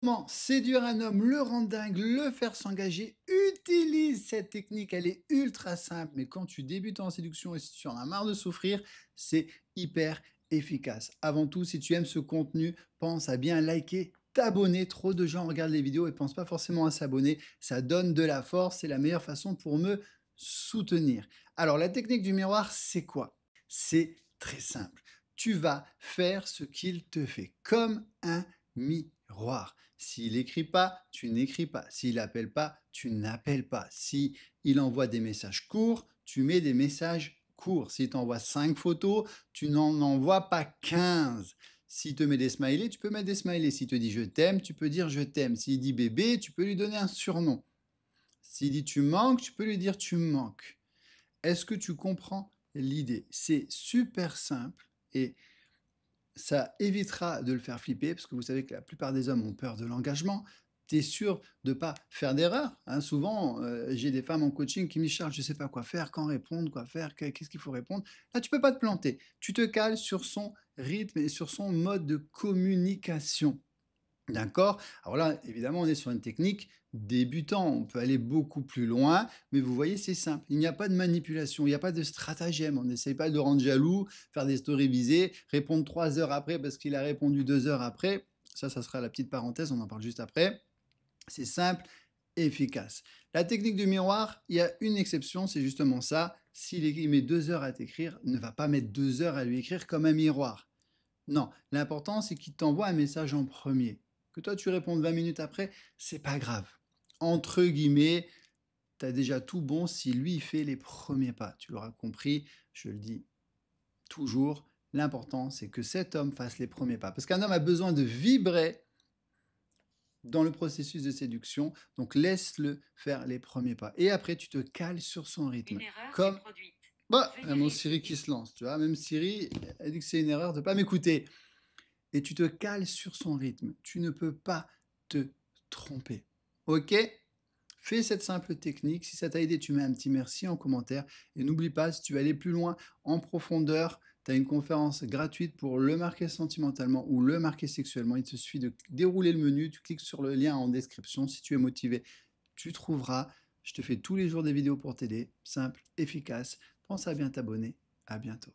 Comment séduire un homme, le rendre dingue, le faire s'engager? Utilise cette technique, elle est ultra simple, mais quand tu débutes en séduction et si tu en as marre de souffrir, c'est hyper efficace. Avant tout, si tu aimes ce contenu, pense à bien liker, t'abonner. Trop de gens regardent les vidéos et pensent pas forcément à s'abonner. Ça donne de la force, c'est la meilleure façon pour me soutenir. Alors, la technique du miroir, c'est quoi? C'est très simple. Tu vas faire ce qu'il te fait, comme un miroir. S'il écrit pas, tu n'écris pas. S'il appelle pas, tu n'appelles pas. Si il envoie des messages courts, tu mets des messages courts. S'il t'envoie 5 photos, tu n'en envoies pas 15. S'il te met des smileys, tu peux mettre des smileys. S'il te dit je t'aime, tu peux dire je t'aime. S'il dit bébé, tu peux lui donner un surnom. S'il dit tu manques, tu peux lui dire tu manques. Est-ce que tu comprends l'idée? C'est super simple et ça évitera de le faire flipper, parce que vous savez que la plupart des hommes ont peur de l'engagement. Tu es sûr de ne pas faire d'erreur, hein. Souvent, j'ai des femmes en coaching qui me disent: «Charles, je ne sais pas quoi faire, quand répondre, quoi faire, qu'est-ce qu'il faut répondre?» Là, tu peux pas te planter. Tu te cales sur son rythme et sur son mode de communication. D'accord? Alors là, évidemment, on est sur une technique débutant. On peut aller beaucoup plus loin, mais vous voyez, c'est simple. Il n'y a pas de manipulation, il n'y a pas de stratagème. On n'essaye pas de le rendre jaloux, faire des stories visées, répondre 3 heures après parce qu'il a répondu 2 heures après. Ça sera la petite parenthèse, on en parle juste après. C'est simple et efficace. La technique du miroir, il y a une exception, c'est justement ça. S'il met 2 heures à t'écrire, ne va pas mettre 2 heures à lui écrire comme un miroir. Non, l'important, c'est qu'il t'envoie un message en premier. Que toi, tu répondes 20 minutes après, c'est pas grave. Entre guillemets, tu as déjà tout bon si lui, il fait les premiers pas. Tu l'auras compris, je le dis toujours, l'important, c'est que cet homme fasse les premiers pas. Parce qu'un homme a besoin de vibrer dans le processus de séduction, donc laisse-le faire les premiers pas. Et après, tu te cales sur son rythme. Une erreur s'est Comme produite. bah, Veuillez mon Siri qui réessayer. se lance, tu vois, même Siri, elle dit que c'est une erreur de ne pas m'écouter. Et tu te cales sur son rythme. Tu ne peux pas te tromper. OK? Fais cette simple technique. Si ça t'a aidé, tu mets un petit merci en commentaire. Et n'oublie pas, si tu veux aller plus loin, en profondeur, tu as une conférence gratuite pour le marquer sentimentalement ou le marquer sexuellement. Il te suffit de dérouler le menu, tu cliques sur le lien en description. Si tu es motivé, tu trouveras. Je te fais tous les jours des vidéos pour t'aider. Simple, efficace. Pense à bien t'abonner. À bientôt.